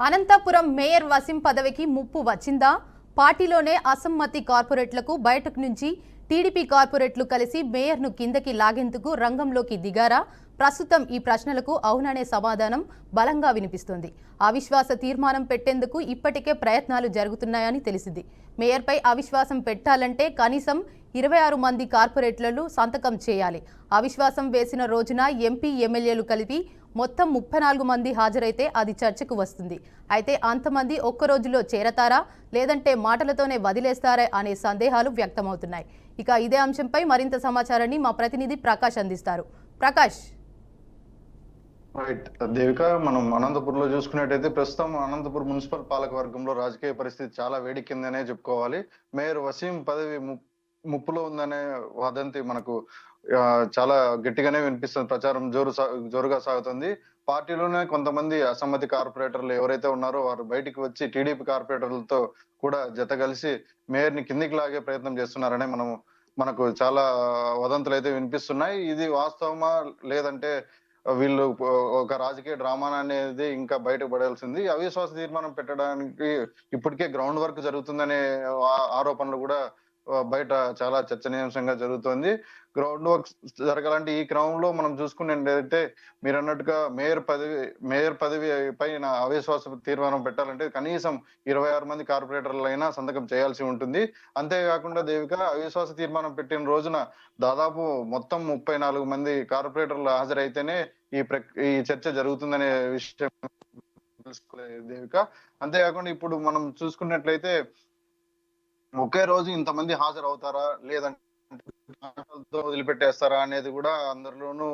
Anantapuram mayor Waseem పదవికి ముప్పు వచ్చిందా? పార్టీలోనే అసమ్మతి కార్పొరేట్లకు బయటకు నుంచి టీడీపీ కార్పొరేట్లు కలిసి మేయర్ను కిందకి లాగేందుకు రంగంలోకి దిగారా? ప్రస్తుతం ఈ ప్రశ్నలకు అవుననే సమాధానం బలంగా వినిపిస్తోంది. అవిశ్వాస తీర్మానం పెట్టేందుకు ఇప్పటికే ప్రయత్నాలు జరుగుతున్నాయని తెలిసింది. మేయర్పై అవిశ్వాసం పెట్టాలంటే కనీసం 26 మంది కార్పొరేట్లను సంతకం చేయాలి. అవిశ్వాసం వేసిన రోజున ఎంపీ ఎమ్మెల్యేలు కలిపి మొత్తం 34 మంది హాజరైతే అది చర్చకు వస్తుంది. అయితే అంతమంది ఒక్క రోజులో చేరతారా, లేదంటే మాటలతోనే వదిలేస్తారా అనే సందేహాలు వ్యక్తమవుతున్నాయి. ఇక ఇదే అంశంపై మరింత సమాచారాన్ని మా ప్రతినిధి ప్రకాష్ అందిస్తారు. ప్రకాష్. రైట్ దేవిక, మనం అనంతపురంలో చూసుకున్నట్టయితే ప్రస్తుతం అనంతపురం మున్సిపల్ పాలక వర్గంలో రాజకీయ పరిస్థితి చాలా వేడెక్కిందనే చెప్పుకోవాలి. మేయర్ వసీం పదవి ముప్పులో ఉందనే వదంతి మనకు చాలా గట్టిగానే వినిపిస్తుంది. ప్రచారం జోరుగా సాగుతుంది. పార్టీలోనే కొంతమంది అసమ్మతి కార్పొరేటర్లు ఎవరైతే ఉన్నారో వారు బయటికి వచ్చి టీడీపీ కార్పొరేటర్లతో కూడా జత కలిసి మేయర్ ని కిందికి లాగే ప్రయత్నం చేస్తున్నారనే మనకు చాలా వదంతులు అయితే వినిపిస్తున్నాయి. ఇది వాస్తవమా లేదంటే వీళ్ళు ఒక రాజకీయ డ్రామా అనేది ఇంకా బయటపడాల్సింది. అవిశ్వాస తీర్మానం పెట్టడానికి ఇప్పటికే గ్రౌండ్ వర్క్ జరుగుతుందనే ఆరోపణలు కూడా బయట చాలా చర్చనీయాంశంగా జరుగుతోంది. గ్రౌండ్ వర్క్ జరగాలంటే ఈ క్రమంలో మనం చూసుకున్నట్టయితే మీరు అన్నట్టుగా మేయర్ పదవి పైన అవిశ్వాస తీర్మానం పెట్టాలంటే కనీసం 26 మంది కార్పొరేటర్లైనా సంతకం చేయాల్సి ఉంటుంది. అంతేకాకుండా దేవిక, అవిశ్వాస తీర్మానం పెట్టిన రోజున దాదాపు మొత్తం 34 మంది కార్పొరేటర్లు హాజరైతేనే ఈ చర్చ జరుగుతుందనే విషయం తెలుసుకోలేదు దేవిక. అంతేకాకుండా ఇప్పుడు మనం చూసుకున్నట్లయితే ఒకే రోజు ఇంతమంది హాజరవుతారా లేదంటే వదిలిపెట్టేస్తారా అనేది కూడా అందరిలోనూ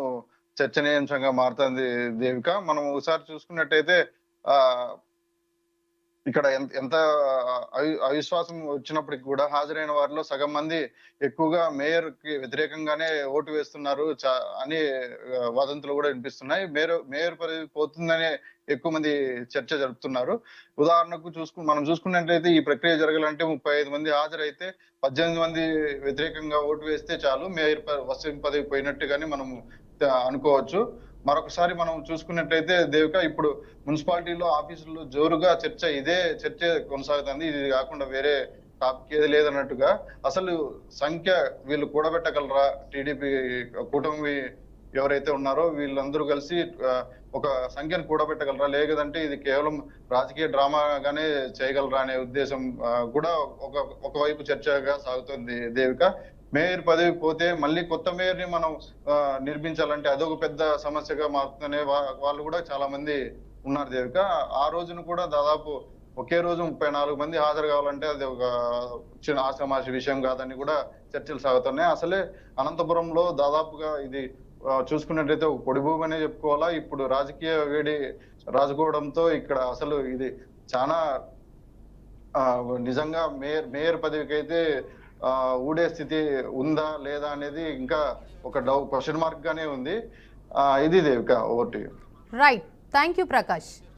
చర్చనీయాంశంగా మారుతుంది దేవిక. మనం ఒకసారి చూసుకున్నట్టయితే ఆ ఇక్కడ ఎంత అవిశ్వాసం వచ్చినప్పటికి కూడా హాజరైన వారిలో సగం మంది ఎక్కువగా మేయర్ కి వ్యతిరేకంగానే ఓటు వేస్తున్నారు అని వదంతులు కూడా వినిపిస్తున్నాయి. మేయర్ పదవి పోతుందనే ఎక్కువ మంది చర్చ జరుపుతున్నారు. ఉదాహరణకు మనం చూసుకున్నట్లయితే ఈ ప్రక్రియ జరగాలంటే 35 మంది హాజరైతే 18 మంది వ్యతిరేకంగా ఓటు వేస్తే చాలు మేయర్ వసీం పదవి పోయినట్టుగానే మనం అనుకోవచ్చు. మరొకసారి మనం చూసుకున్నట్లయితే దేవిక, ఇప్పుడు మున్సిపాలిటీలో ఆఫీసుల్లో జోరుగా ఇదే చర్చ కొనసాగుతుంది. ఇది కాకుండా వేరే టాపిక్ ఏది లేదన్నట్టుగా అసలు సంఖ్య వీళ్ళు కూడబెట్టగలరా? టీడీపీ కూటమి ఎవరైతే ఉన్నారో వీళ్ళందరూ కలిసి ఒక సంఖ్యను కూడబెట్టగలరా, లేదంటే ఇది కేవలం రాజకీయ డ్రామాగానే చేయగలరా అనే ఉద్దేశం కూడా ఒకవైపు చర్చగా సాగుతుంది దేవిక. మేయర్ పదవి పోతే మళ్ళీ కొత్త మేయర్ ని మనం నిర్మించాలంటే అదొక పెద్ద సమస్యగా మారుతుందనే వాళ్ళు కూడా చాలా మంది ఉన్నారు దేవిక. ఆ రోజున కూడా దాదాపు ఒకే రోజు 34 మంది హాజరు కావాలంటే అది ఒక చిన్న ఆషామాషి విషయం కాదని కూడా చర్చలు సాగుతున్నాయి. అసలే అనంతపురంలో దాదాపుగా ఇది చూసుకున్నట్లయితే ఒక పొడి భూమి అనే చెప్పుకోవాలా. ఇప్పుడు రాజకీయ వేడి రాజుకోవడంతో ఇక్కడ అసలు ఇది చాలా నిజంగా మేయర్ పదవికి అయితే ఊడే స్థితి ఉందా లేదా అనేది ఇంకా ఒక క్వశ్చన్ మార్క్ గానే ఉంది. ఇది Devika, over to you. Right, thank you Prakash.